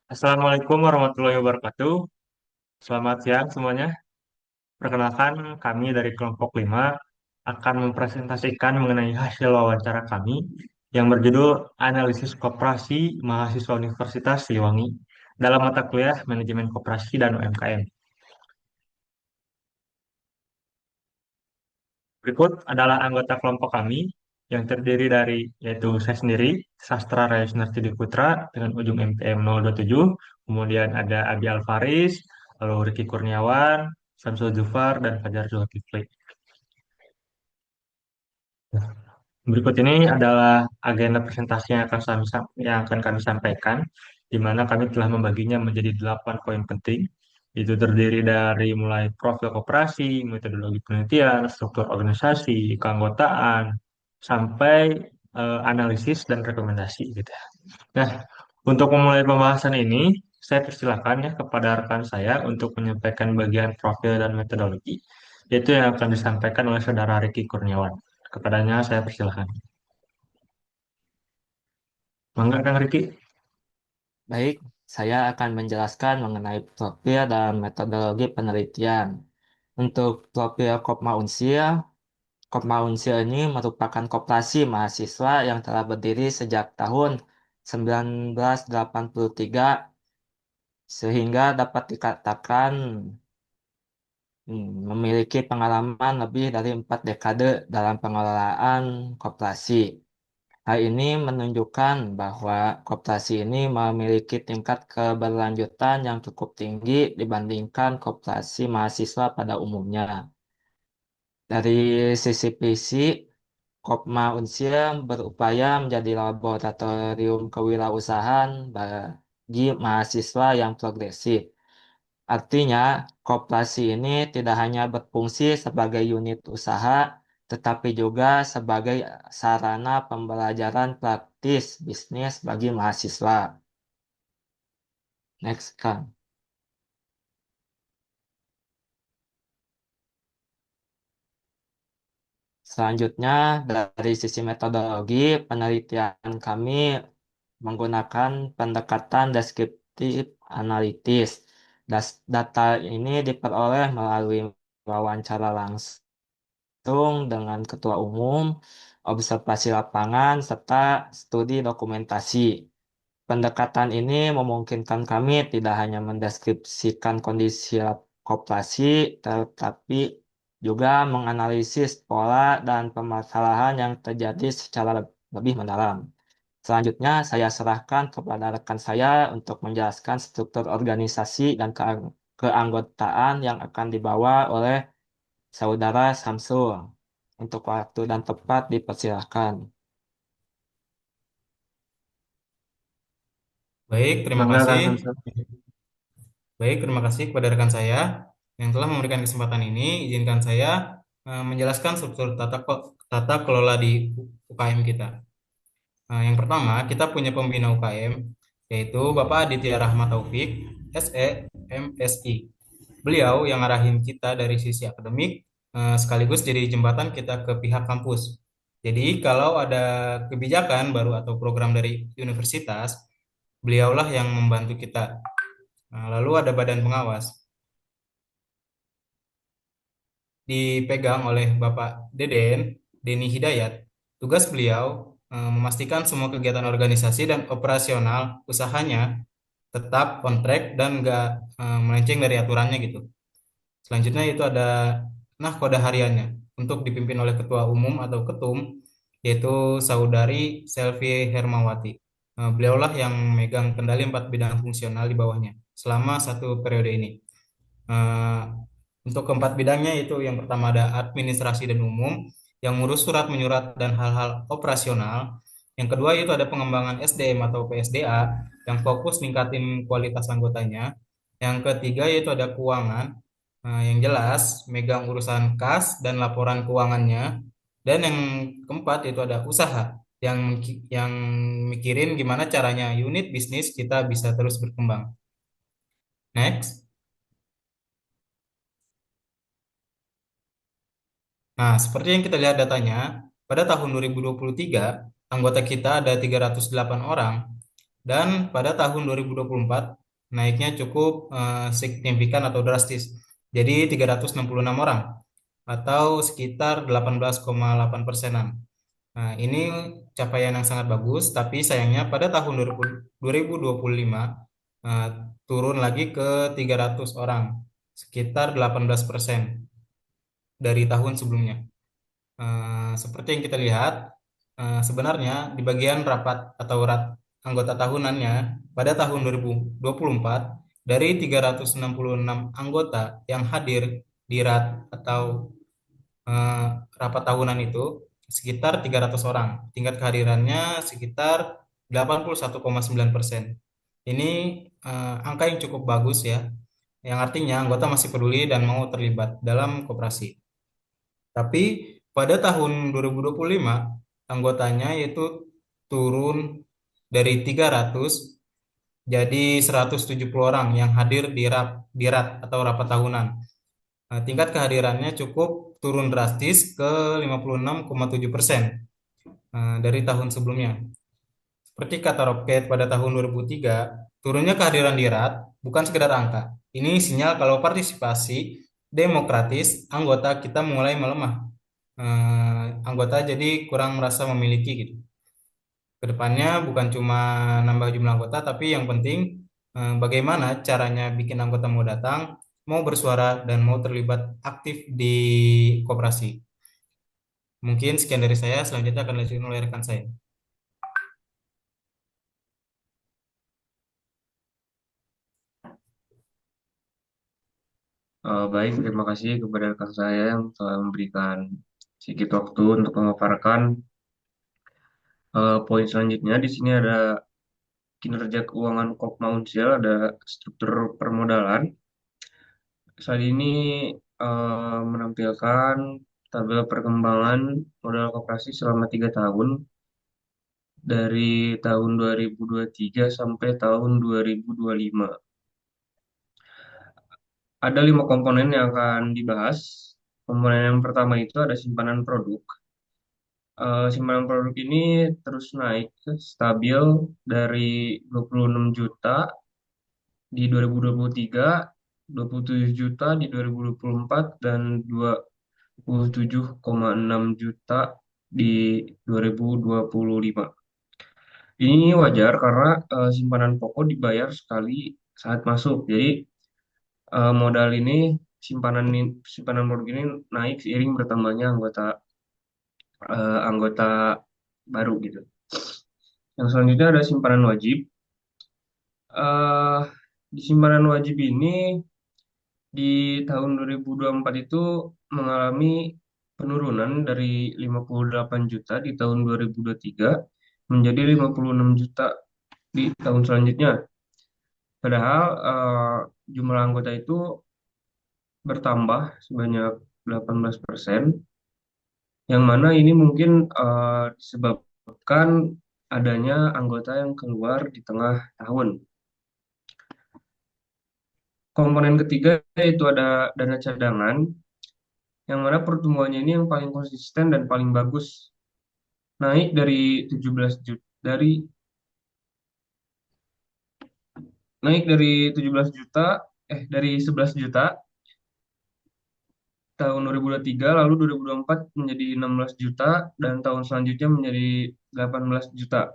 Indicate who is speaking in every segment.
Speaker 1: Assalamualaikum warahmatullahi wabarakatuh. Selamat siang semuanya. Perkenalkan, kami dari kelompok 5 akan mempresentasikan mengenai hasil wawancara kami yang berjudul Analisis Koperasi Mahasiswa Universitas Siliwangi dalam mata kuliah Manajemen Koperasi dan UMKM. Berikut adalah anggota kelompok kami yang terdiri dari yaitu saya sendiri, Sastra Raya Sunarti Putra dengan ujung MPM 027, kemudian ada Abi Alfaris, lalu Ricky Kurniawan, Samsul Jufar, dan Fajar Zulkifli. Berikut ini adalah agenda presentasi yang akan kami sampaikan, di mana kami telah membaginya menjadi 8 poin penting. Itu terdiri dari mulai profil koperasi, metodologi penelitian, struktur organisasi, keanggotaan, sampai analisis dan rekomendasi gitu. Nah, untuk memulai pembahasan ini, saya persilakan ya kepada rekan saya untuk menyampaikan bagian profil dan metodologi, yaitu yang akan disampaikan oleh Saudara Riki Kurniawan. Kepadanya saya persilakan. Mangga Kang Riki.
Speaker 2: Baik, saya akan menjelaskan mengenai profil dan metodologi penelitian. Untuk profil Kopma Unsil, Kopma Unsil ini merupakan koperasi mahasiswa yang telah berdiri sejak tahun 1983 sehingga dapat dikatakan memiliki pengalaman lebih dari 4 dekade dalam pengelolaan koperasi. Hal ini menunjukkan bahwa koperasi ini memiliki tingkat keberlanjutan yang cukup tinggi dibandingkan koperasi mahasiswa pada umumnya. Dari sisi visi, Kopma Unsil berupaya menjadi laboratorium kewirausahaan bagi mahasiswa yang progresif. Artinya, koperasi ini tidak hanya berfungsi sebagai unit usaha, tetapi juga sebagai sarana pembelajaran praktis bisnis bagi mahasiswa. Next, Kang. Selanjutnya, dari sisi metodologi, penelitian kami menggunakan pendekatan deskriptif analitis. Data ini diperoleh melalui wawancara langsung dengan ketua umum, observasi lapangan, serta studi dokumentasi. Pendekatan ini memungkinkan kami tidak hanya mendeskripsikan kondisi koperasi, tetapi juga menganalisis pola dan permasalahan yang terjadi secara lebih mendalam. Selanjutnya, saya serahkan kepada rekan saya untuk menjelaskan struktur organisasi dan keanggotaan yang akan dibawa oleh Saudara Samsul. Untuk waktu dan tempat dipersilahkan.
Speaker 3: Baik, terima
Speaker 1: Mangga Kang
Speaker 3: kasih.
Speaker 1: Samsul.
Speaker 3: Baik, terima kasih kepada rekan saya yang telah memberikan kesempatan ini. Izinkan saya menjelaskan struktur tata kelola di UKM kita. Yang pertama, kita punya pembina UKM, yaitu Bapak Aditya Rahmat Taufik, SE, MSI. Beliau yang ngarahin kita dari sisi akademik, sekaligus jadi jembatan kita ke pihak kampus. Jadi, kalau ada kebijakan baru atau program dari universitas, beliaulah yang membantu kita. Lalu ada badan pengawas, dipegang oleh Bapak Denny Hidayat. Tugas beliau memastikan semua kegiatan organisasi dan operasional usahanya tetap on track dan nggak melenceng dari aturannya gitu. Selanjutnya itu ada nahkoda hariannya untuk dipimpin oleh ketua umum atau ketum, yaitu Saudari Selvi Hermawati. Beliaulah yang megang kendali 4 bidang fungsional di bawahnya selama 1 periode ini. Eh, untuk keempat bidangnya itu yang pertama ada administrasi dan umum yang ngurus surat menyurat dan hal-hal operasional. Yang kedua itu ada pengembangan SDM atau PSDA yang fokus ningkatin kualitas anggotanya. Yang ketiga yaitu ada keuangan yang jelas megang urusan kas dan laporan keuangannya. Dan yang keempat itu ada usaha yang mikirin gimana caranya unit bisnis kita bisa terus berkembang. Next. Nah, seperti yang kita lihat datanya, pada tahun 2023, anggota kita ada 308 orang Dan pada tahun 2024 naiknya cukup signifikan atau drastis. Jadi 366 orang atau sekitar 18,8 persenan. Nah, ini capaian yang sangat bagus, tapi sayangnya pada tahun 2025 eh, turun lagi ke 300 orang, sekitar 18% dari tahun sebelumnya. Seperti yang kita lihat, sebenarnya di bagian rapat atau anggota tahunannya pada tahun 2024 dari 366 anggota yang hadir di atau eh, rapat tahunan itu sekitar 300 orang. Tingkat kehadirannya sekitar 81,9%. Ini angka yang cukup bagus ya, yang artinya anggota masih peduli dan mau terlibat dalam koperasi. Tapi pada tahun 2025 anggotanya yaitu turun dari 300 jadi 170 orang yang hadir di RAT atau rapat tahunan. Nah, tingkat kehadirannya cukup turun drastis ke 56,7% dari tahun sebelumnya. Seperti kata Roket pada tahun 2003, turunnya kehadiran di RAT bukan sekedar angka. Ini sinyal kalau partisipasi demokratis anggota kita mulai melemah. Anggota jadi kurang merasa memiliki gitu. Kedepannya bukan cuma nambah jumlah anggota, tapi yang penting bagaimana caranya bikin anggota mau datang, mau bersuara, dan mau terlibat aktif di koperasi. Mungkin sekian dari saya, selanjutnya akan dilanjutkan oleh rekan saya.
Speaker 4: Baik, terima kasih kepada rekan saya yang telah memberikan sedikit waktu untuk memaparkan poin selanjutnya. Di sini ada kinerja keuangan Kopma Unsil, ada struktur permodalan. Saat ini menampilkan tabel perkembangan modal koperasi selama 3 tahun dari tahun 2023 sampai tahun 2025. Ada 5 komponen yang akan dibahas. Komponen yang pertama itu ada simpanan produk. Simpanan produk ini terus naik stabil dari 26 juta di 2023, 27 juta di 2024, dan 27,6 juta di 2025. Ini wajar karena simpanan pokok dibayar sekali saat masuk. Jadi modal ini simpanan produk ini naik seiring bertambahnya anggota baru gitu. Yang selanjutnya ada simpanan wajib. eh di simpanan wajib ini di tahun 2024 itu mengalami penurunan dari 58 juta di tahun 2023 menjadi 56 juta di tahun selanjutnya. Padahal jumlah anggota itu bertambah sebanyak 18%, yang mana ini mungkin disebabkan adanya anggota yang keluar di tengah tahun. Komponen ketiga yaitu ada dana cadangan, yang mana pertumbuhannya ini yang paling konsisten dan paling bagus. Naik dari 17 juta naik dari 17 juta dari 11 juta tahun 2023, lalu 2024 menjadi 16 juta dan tahun selanjutnya menjadi 18 juta.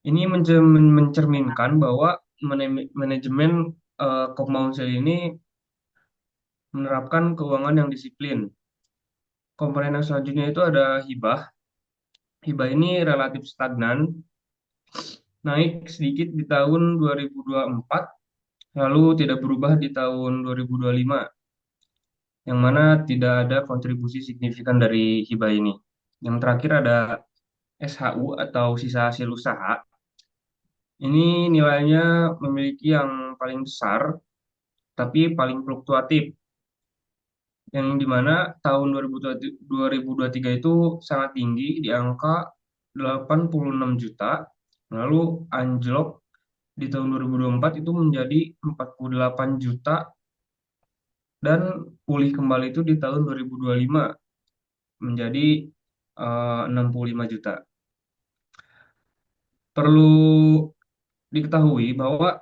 Speaker 4: Ini mencerminkan bahwa manajemen Kopmaunsel ini menerapkan keuangan yang disiplin. Komponen yang selanjutnya itu ada hibah. Hibah ini relatif stagnan, naik sedikit di tahun 2024, lalu tidak berubah di tahun 2025, yang mana tidak ada kontribusi signifikan dari hibah ini. Yang terakhir ada SHU atau sisa hasil usaha. Ini nilainya memiliki yang paling besar, tapi paling fluktuatif. Yang dimana tahun 2023 itu sangat tinggi di angka 86 juta, lalu anjlok di tahun 2024 itu menjadi 48 juta, dan pulih kembali itu di tahun 2025 menjadi 65 juta. Perlu diketahui bahwa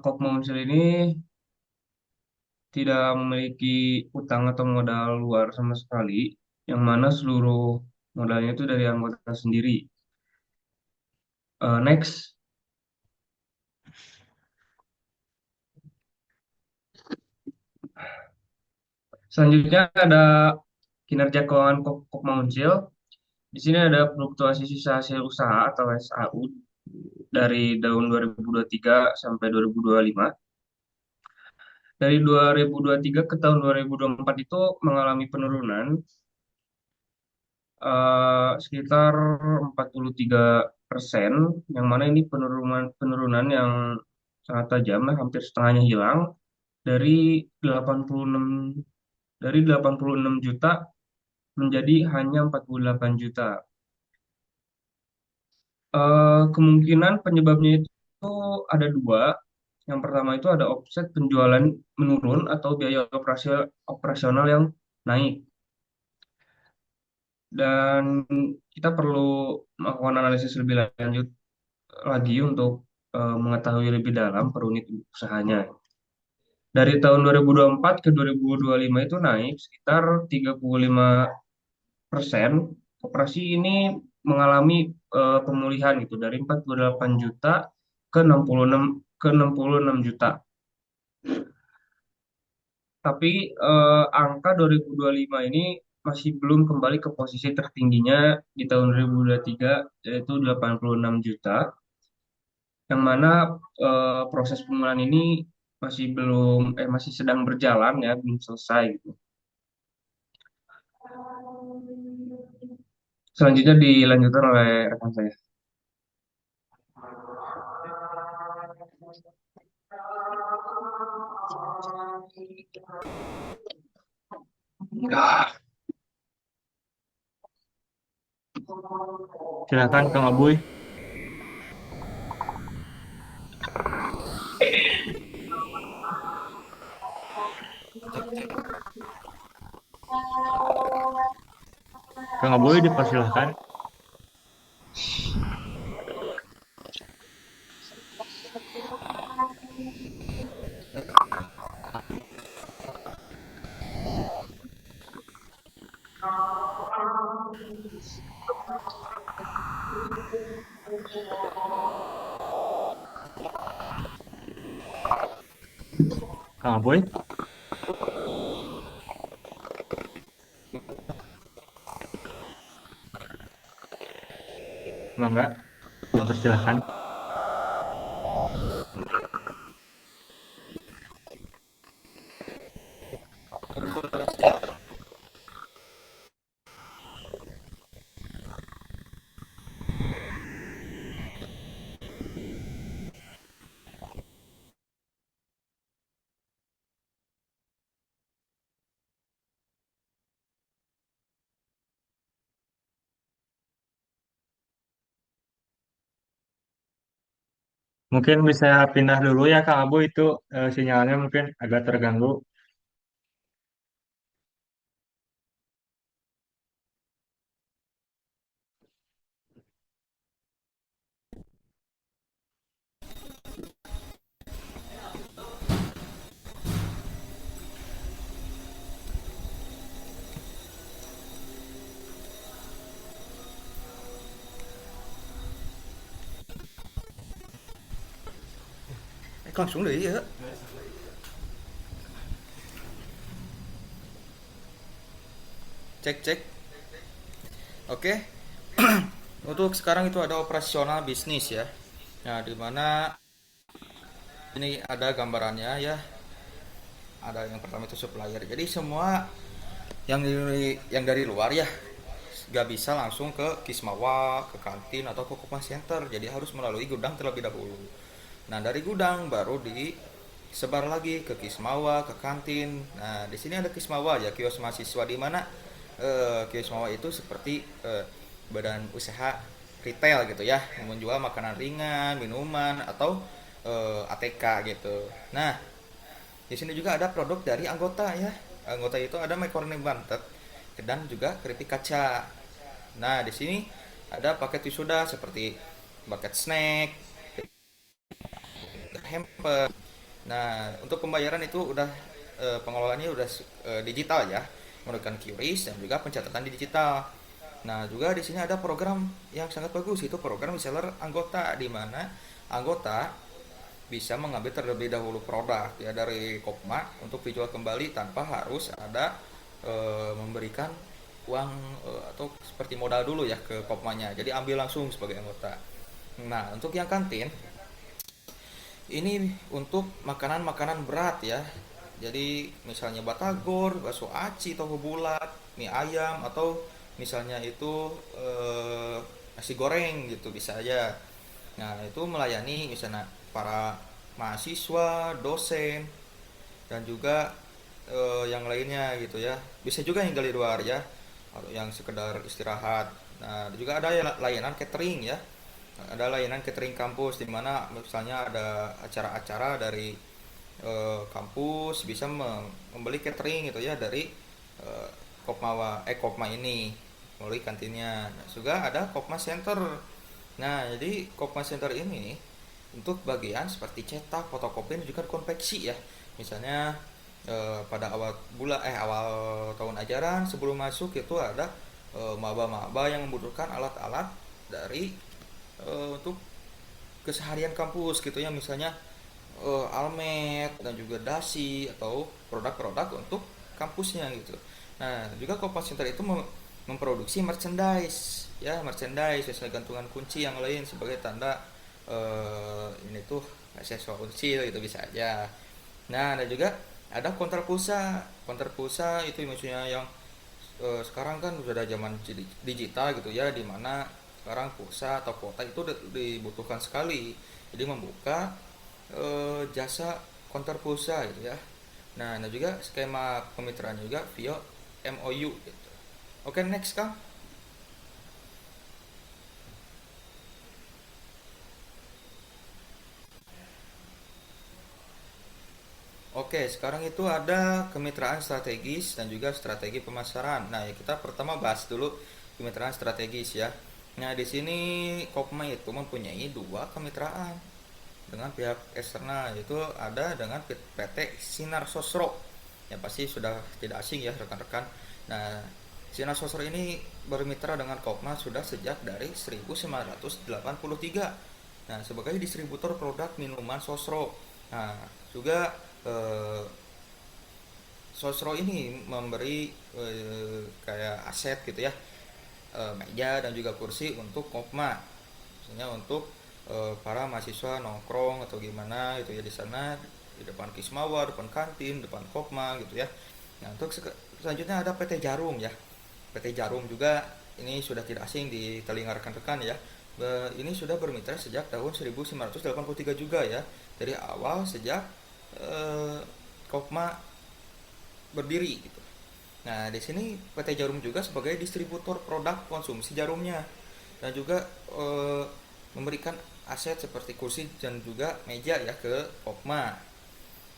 Speaker 4: Kop Maunsil ini tidak memiliki utang atau modal luar sama sekali, yang mana seluruh modalnya itu dari anggota sendiri. Next, selanjutnya ada kinerja keuangan Kop Maunsil. Di sini ada fluktuasi sisa hasil usaha atau SAU dari tahun 2023 sampai 2025. Dari 2023 ke tahun 2024 itu mengalami penurunan sekitar 43%, yang mana ini penurunan penurunan yang sangat tajam, hampir setengahnya hilang dari 86 juta menjadi hanya 48 juta. Kemungkinan penyebabnya itu ada dua. Yang pertama itu ada offset penjualan menurun atau biaya operasional yang naik. Dan kita perlu melakukan analisis lebih lanjut lagi untuk mengetahui lebih dalam per unit usahanya. Dari tahun 2024 ke 2025 itu naik sekitar 35%. Koperasi ini mengalami pemulihan itu dari 48 juta ke 66 juta. Tapi angka 2025 ini masih belum kembali ke posisi tertingginya di tahun 2023, yaitu 86 juta, yang mana proses pemulihan ini masih sedang berjalan ya, belum selesai gitu. Selanjutnya dilanjutkan oleh rekan saya.
Speaker 1: Silakan Kang Aboy. Kang Aboy dipersilahkan. Kang Aboy, mangga, dipersilahkan. Mungkin bisa pindah dulu ya Kang Aboy, itu sinyalnya mungkin agak terganggu.
Speaker 5: Con xuống đấy á. Cek cek. Oke. Untuk sekarang itu ada operasional bisnis ya. Nah, di mana ini ada gambarannya ya. Ada yang pertama itu supplier. Jadi semua yang dari luar ya nggak bisa langsung ke Kismawa, ke kantin atau ke Kopma Center. Jadi harus melalui gudang terlebih dahulu. Nah, dari gudang baru disebar lagi ke Kismawa, ke kantin. Nah, di sini ada Kismawa ya, kios mahasiswa, di mana kios Kismawa itu seperti badan usaha retail gitu ya, menjual makanan ringan, minuman atau ATK gitu. Nah, di sini juga ada produk dari anggota ya. Anggota itu ada makaroni bantet dan juga keripik kaca. Nah, di sini ada paket wisuda seperti bucket snack, hamper. Nah, untuk pembayaran itu udah pengelolaannya udah digital ya, menggunakan QRIS dan juga pencatatan digital. Nah, juga di sini ada program yang sangat bagus, itu program reseller anggota, di mana anggota bisa mengambil terlebih dahulu produk ya dari Kopma untuk dijual kembali tanpa harus ada memberikan uang atau seperti modal dulu ya ke Kopmanya. Jadi ambil langsung sebagai anggota. Nah, untuk yang kantin ini untuk makanan-makanan berat ya. Jadi misalnya batagor, bakso aci, tahu bulat, mie ayam atau misalnya itu nasi goreng gitu bisa aja. Nah, itu melayani misalnya para mahasiswa, dosen dan juga yang lainnya gitu ya. Bisa juga yang dari luar ya, atau yang sekedar istirahat. Nah, juga ada layanan catering ya. Ada layanan catering kampus di mana misalnya ada acara-acara dari kampus bisa membeli catering gitu ya dari eh, Kopma ini melalui kantinnya. Nah, juga ada Kopma Center. Nah, jadi Kopma Center ini untuk bagian seperti cetak, fotokopi dan juga konveksi ya. Misalnya pada awal tahun ajaran sebelum masuk itu ada maba-maba yang membutuhkan alat-alat dari untuk keseharian kampus gitu ya, misalnya almet dan juga dasi atau produk-produk untuk kampusnya gitu. Nah, juga Kompas Center itu memproduksi merchandise ya, merchandise sesuai gantungan kunci yang lain sebagai tanda ini tuh aksesoris kunci gitu bisa aja. Nah, ada juga ada counter pulsa itu maksudnya yang sekarang kan sudah ada zaman digital gitu ya, dimana sekarang pulsa atau kuota itu dibutuhkan sekali, jadi membuka jasa counter pulsa gitu ya. Nah, ada juga skema kemitraan juga via MOU gitu. Oke, next Kang. Oke, sekarang itu ada kemitraan strategis dan juga strategi pemasaran. Nah, ya kita pertama bahas dulu kemitraan strategis ya. Nah, di sini Kopma itu mempunyai dua kemitraan dengan pihak eksternal, yaitu ada dengan PT Sinar Sosro. Ya pasti sudah tidak asing ya rekan-rekan. Nah, Sinar Sosro ini bermitra dengan Kopma sudah sejak dari 1983. Nah, sebagai distributor produk minuman Sosro. Nah, juga Sosro ini memberi kayak aset gitu ya, meja dan juga kursi untuk Kopma, misalnya untuk para mahasiswa nongkrong atau gimana gitu ya di sana, di depan Kismawa, depan kantin, depan Kopma gitu ya. Nah, untuk selanjutnya ada PT Jarum ya. PT Jarum juga ini sudah tidak asing di telinga rekan-rekan ya. Ini sudah bermitra sejak tahun 1983 juga ya. Dari awal sejak Kopma berdiri gitu. Nah, di sini PT Jarum juga sebagai distributor produk konsumsi jarumnya dan juga memberikan aset seperti kursi dan juga meja ya ke Kopma.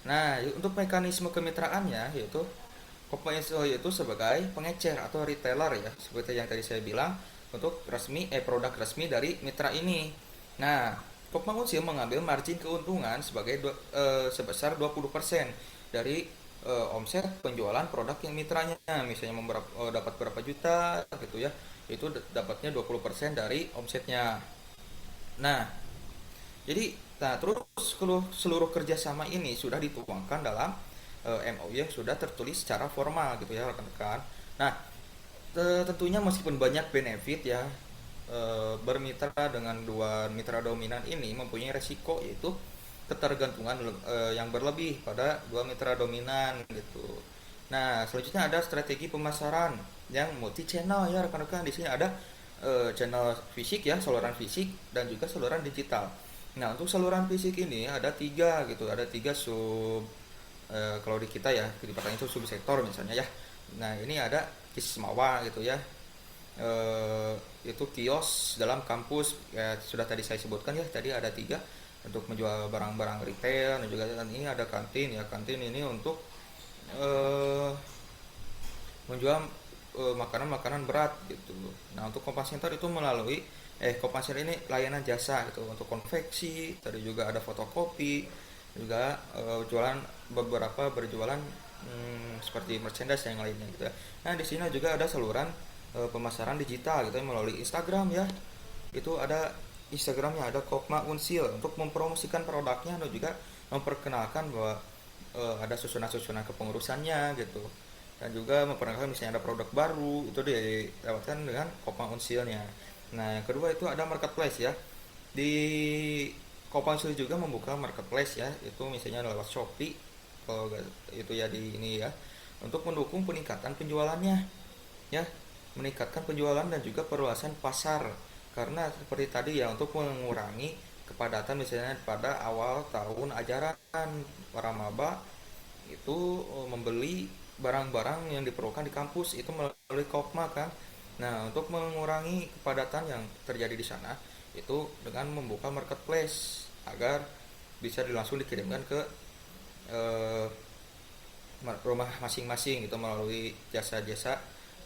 Speaker 5: Nah, untuk mekanisme kemitraannya yaitu Kopma yaitu sebagai pengecer atau retailer ya, seperti yang tadi saya bilang, untuk produk resmi dari mitra ini. Nah, Kopma Unsil mengambil margin keuntungan sebesar 20% dari omset penjualan produk yang mitranya. Misalnya dapat berapa juta gitu ya, itu dapatnya 20% dari omsetnya. Nah, terus seluruh kerjasama ini sudah dituangkan dalam MOU yang sudah tertulis secara formal gitu ya rekan-rekan. Nah, tentunya meskipun banyak benefit ya, bermitra dengan dua mitra dominan ini mempunyai resiko, yaitu ketergantungan yang berlebih pada dua mitra dominan gitu. Nah, selanjutnya ada strategi pemasaran yang multi channel ya rekan-rekan. Di sini ada channel fisik ya, saluran fisik dan juga saluran digital. Nah, untuk saluran fisik ini ada tiga gitu, ada tiga kalau di kita ya di pertanyaan itu subsektor misalnya ya. Nah, ini ada Kismawa gitu ya, itu kios dalam kampus ya, sudah tadi saya sebutkan ya, tadi ada tiga untuk menjual barang-barang retail, dan juga ini ada kantin ya, kantin ini untuk menjual makanan-makanan berat gitu. Nah, untuk Kompas Center itu melalui Kopmasir ini layanan jasa gitu untuk konveksi, tadi juga ada fotokopi, juga jualan beberapa berjualan seperti merchandise yang lainnya gitu ya. Nah, di sini juga ada saluran pemasaran digital gitu ya, melalui Instagram ya. Itu ada Instagramnya, ada Kopma Unsil untuk mempromosikan produknya dan juga memperkenalkan bahwa ada susunan-susunan kepengurusannya gitu, dan juga memperkenalkan misalnya ada produk baru itu dilewatkan dengan Kopma Unsilnya. Nah, yang kedua itu ada marketplace ya. Di Kopma Unsil juga membuka marketplace ya, itu misalnya lewat Shopee kalau itu ya di ini ya, untuk mendukung peningkatan penjualannya ya, meningkatkan penjualan dan juga perluasan pasar. Karena seperti tadi ya, untuk mengurangi kepadatan misalnya pada awal tahun ajaran, para maba itu membeli barang-barang yang diperlukan di kampus itu melalui Kopma kan. Nah, untuk mengurangi kepadatan yang terjadi di sana itu dengan membuka marketplace agar bisa langsung dikirimkan ke eh, rumah masing-masing gitu melalui jasa-jasa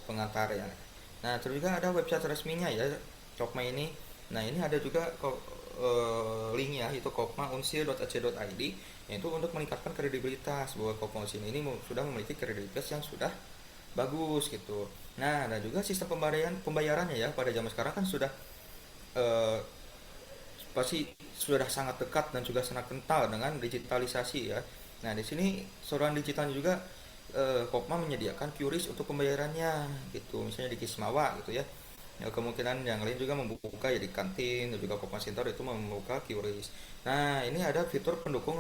Speaker 5: pengantar ya. Nah, terus juga ada website resminya ya Kopma ini. Nah, ini ada juga linknya itu kopmaunsil.ac.id, yaitu untuk meningkatkan kredibilitas bahwa Kopma Unsil ini sudah memiliki kredibilitas yang sudah bagus gitu. Nah, dan juga sistem pembayarannya ya pada zaman sekarang kan sudah eh, pasti sudah sangat dekat dan juga sangat kental dengan digitalisasi ya. Nah, di sini saluran digitalnya juga Kopma menyediakan QRIS untuk pembayarannya gitu, misalnya di Kismawa gitu ya. Ya, kemungkinan yang lain juga membuka ya di kantin dan juga Kopma Center itu membuka QRIS. Nah, ini ada fitur pendukung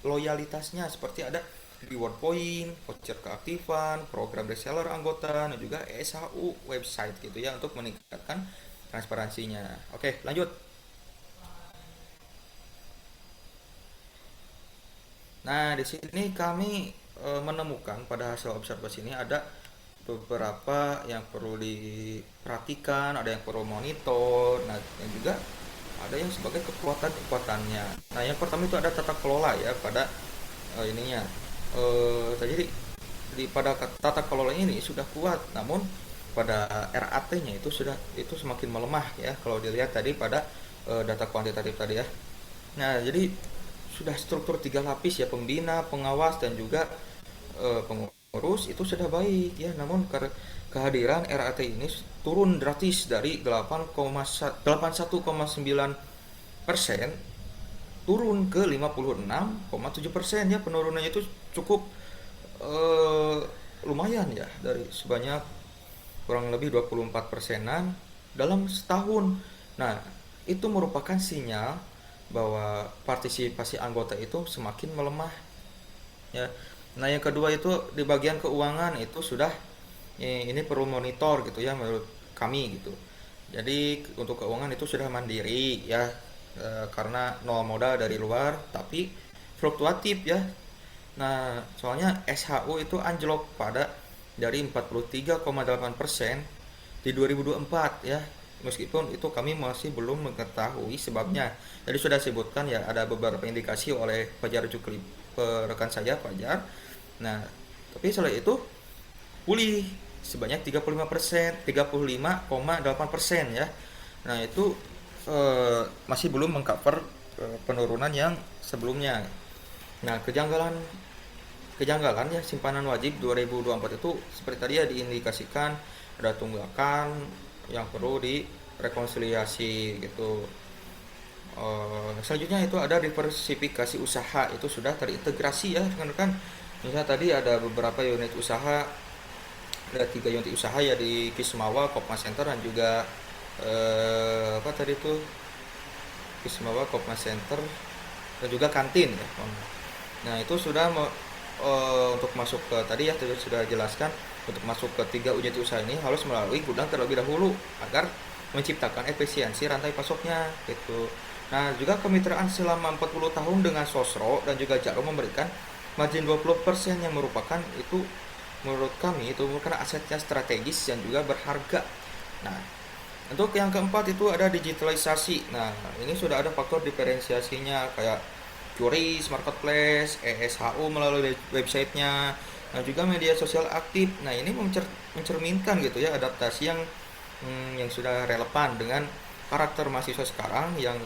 Speaker 5: loyalitasnya seperti ada reward point, voucher keaktifan, program reseller anggota, dan juga SHU website gitu ya untuk meningkatkan transparansinya. Oke, lanjut. Nah, di sini kami menemukan pada hasil observasi ini ada beberapa yang perlu diperhatikan, ada yang perlu monitor, nah, dan juga ada yang sebagai kekuatan-kekuatannya. Nah, yang pertama itu ada tata kelola ya pada ininya. Jadi pada tata kelola ini sudah kuat, namun pada RAT-nya itu semakin melemah ya kalau dilihat tadi pada data kuantitatif tadi ya. Nah, jadi sudah struktur 3 lapis ya, pembina, pengawas, dan juga pengurus itu sudah baik ya, namun kehadiran RAT ini turun drastis dari 81,9% turun ke 56,7% ya. Penurunannya itu cukup lumayan ya, dari sebanyak kurang lebih 24%-an dalam setahun. Nah, itu merupakan sinyal bahwa partisipasi anggota itu semakin melemah ya. Nah, yang kedua itu di bagian keuangan itu sudah ini perlu monitor gitu ya menurut kami gitu. Jadi untuk keuangan itu sudah mandiri ya, karena nol modal dari luar tapi fluktuatif ya. Nah, soalnya SHU itu anjlok pada dari 43,8% di 2024 ya. Meskipun itu kami masih belum mengetahui sebabnya. Jadi sudah sebutkan ya, ada beberapa indikasi oleh Fajar Jukli, rekan saya Fajar. Nah, tapi setelah itu pulih sebanyak 35%, 35,8% ya. Nah, itu masih belum mengcover penurunan yang sebelumnya. Nah, kejanggalan ya simpanan wajib 2024 itu seperti tadi ya diindikasikan ada tunggakan yang perlu direkonsiliasi gitu. Selanjutnya itu ada diversifikasi usaha, itu sudah terintegrasi ya rekan-rekan. Misalnya tadi ada beberapa unit usaha, ada 3 unit usaha ya di Kismawa, Kopma Center, dan juga apa tadi itu Kismawa, Kopma Center, dan juga kantin ya. Nah, itu sudah untuk masuk ke tadi ya sudah jelaskan, untuk masuk ke 3 unit usaha ini harus melalui gudang terlebih dahulu agar menciptakan efisiensi rantai pasoknya gitu. Nah, juga kemitraan selama 40 tahun dengan Sosro dan juga Jarum memberikan margin 20% yang merupakan itu menurut kami itu merupakan asetnya strategis dan juga berharga. Nah, untuk yang keempat itu ada digitalisasi. Nah, ini sudah ada faktor diferensiasinya kayak QRIS, marketplace, ESHU melalui websitenya, dan juga media sosial aktif. Nah, ini mencerminkan gitu ya adaptasi yang sudah relevan dengan karakter mahasiswa sekarang yang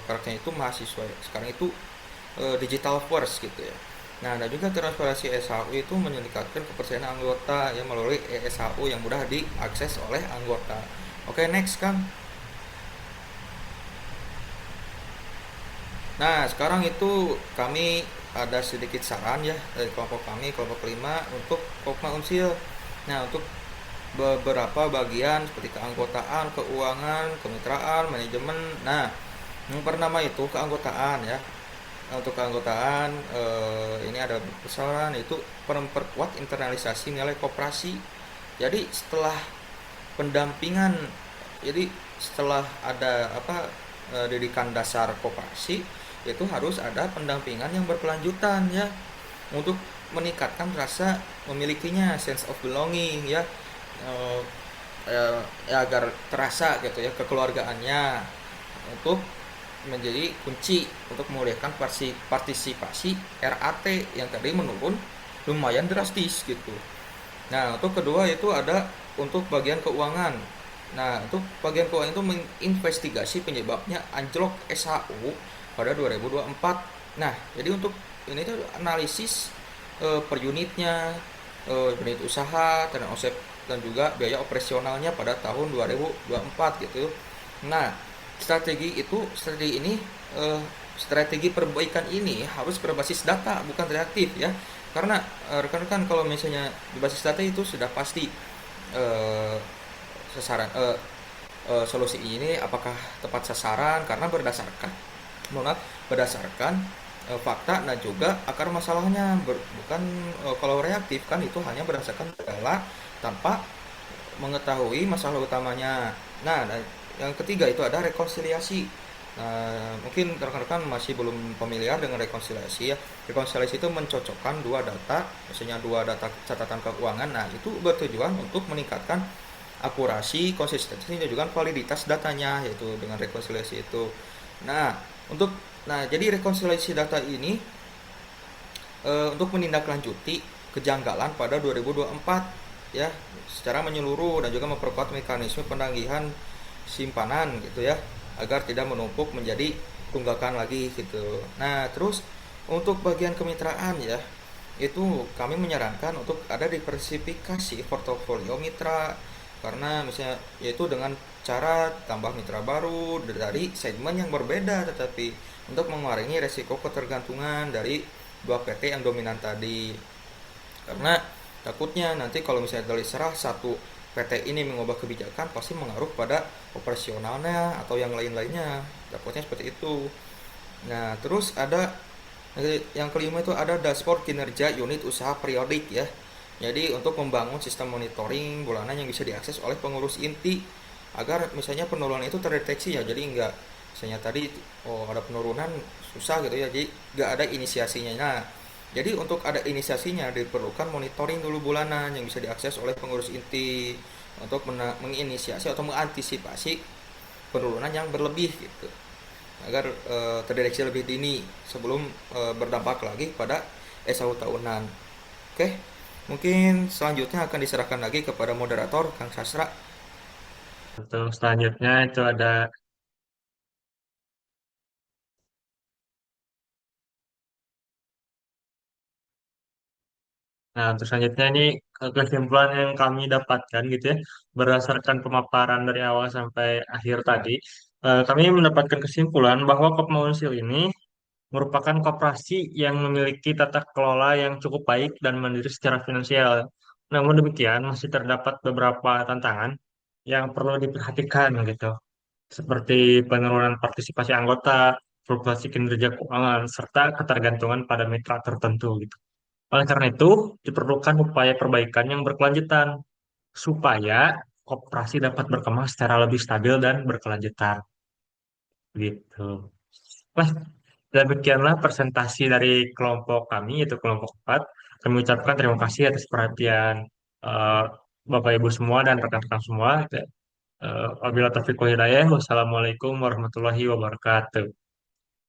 Speaker 5: karakternya itu mahasiswa sekarang itu digital first gitu ya. Nah, dan juga transparansi SHU itu meningkatkan kepercayaan anggota ya melalui SHU yang mudah diakses oleh anggota. Oke, next Kang. Nah, sekarang itu kami ada sedikit saran ya dari kelompok kami, kelompok kelima untuk Kopma Unsil. Nah, untuk beberapa bagian seperti keanggotaan, keuangan, kemitraan, manajemen. Nah, yang pertama itu keanggotaan ya. Untuk keanggotaan ini ada besaran itu memperkuat internalisasi nilai koperasi. Jadi setelah pendampingan, jadi setelah ada didikan dasar koperasi itu harus ada pendampingan yang berkelanjutan ya untuk meningkatkan rasa memilikinya sense of belonging ya, eh, agar terasa gitu ya kekeluargaannya untuk menjadi kunci untuk memulihkan partisipasi RAT yang tadi menurun lumayan drastis gitu. Nah, untuk kedua itu ada untuk bagian keuangan. Nah, untuk bagian keuangan itu menginvestigasi penyebabnya anjlok SHU pada 2024. Nah, jadi untuk ini tuh analisis per unitnya, unit usaha, dan omset dan juga biaya operasionalnya pada tahun 2024 gitu. Nah, strategi ini strategi perbaikan ini harus berbasis data bukan reaktif ya. Karena rekan-rekan kalau misalnya berbasis data itu sudah pasti eh, sasaran solusi ini apakah tepat sasaran karena berdasarkan fakta dan juga akar masalahnya bukan kalau reaktif kan itu hanya berdasarkan gejala tanpa mengetahui masalah utamanya. Nah, dan yang ketiga itu ada rekonsiliasi. Nah, mungkin rekan-rekan masih belum familiar dengan rekonsiliasi ya. Rekonsiliasi itu mencocokkan dua data, misalnya dua data catatan keuangan. Nah, itu bertujuan untuk meningkatkan akurasi, konsistensi dan juga validitas datanya yaitu dengan rekonsiliasi itu. Nah, untuk jadi rekonsiliasi data ini untuk menindaklanjuti kejanggalan pada 2024 ya secara menyeluruh dan juga memperkuat mekanisme penagihan simpanan gitu ya agar tidak menumpuk menjadi tunggakan lagi gitu. Nah, terus untuk bagian kemitraan ya itu kami menyarankan untuk ada diversifikasi portofolio mitra karena misalnya yaitu dengan cara tambah mitra baru dari segmen yang berbeda tetapi untuk mengurangi resiko ketergantungan dari dua PT yang dominan tadi. Karena takutnya nanti kalau misalnya dari serah satu PT ini mengubah kebijakan pasti mengaruh pada operasionalnya atau yang lain-lainnya. Takutnya seperti itu. Nah, terus ada yang kelima itu ada dashboard kinerja unit usaha periodik ya. Jadi untuk membangun sistem monitoring bulanan yang bisa diakses oleh pengurus inti agar misalnya penurunan itu terdeteksi ya. Jadi enggak misalnya tadi ada penurunan susah gitu ya. Jadi enggak ada inisiasinya. Nah, jadi untuk ada inisiasinya diperlukan monitoring dulu bulanan yang bisa diakses oleh pengurus inti untuk menginisiasi atau mengantisipasi penurunan yang berlebih gitu agar terdeteksi lebih dini sebelum berdampak lagi pada SAU tahunan. Oke, mungkin selanjutnya akan diserahkan lagi kepada moderator Kang Sastra.
Speaker 1: Untuk selanjutnya itu ada. Nah, untuk selanjutnya ini kesimpulan yang kami dapatkan gitu ya, berdasarkan pemaparan dari awal sampai akhir tadi, kami mendapatkan kesimpulan bahwa Kopmaunsil ini merupakan koperasi yang memiliki tata kelola yang cukup baik dan mandiri secara finansial. Namun demikian, masih terdapat beberapa tantangan yang perlu diperhatikan gitu, seperti penurunan partisipasi anggota, fluktuasi kinerja keuangan, serta ketergantungan pada mitra tertentu gitu. Oleh karena itu, diperlukan upaya perbaikan yang berkelanjutan supaya koperasi dapat berkembang secara lebih stabil dan berkelanjutan. Gitu. Nah, demikianlah presentasi dari kelompok kami, yaitu kelompok 4. Kami ucapkan terima kasih atas perhatian eh, Bapak Ibu semua dan rekan-rekan semua. Wabillahi taufiq wal hidayah. Wassalamualaikum warahmatullahi wabarakatuh.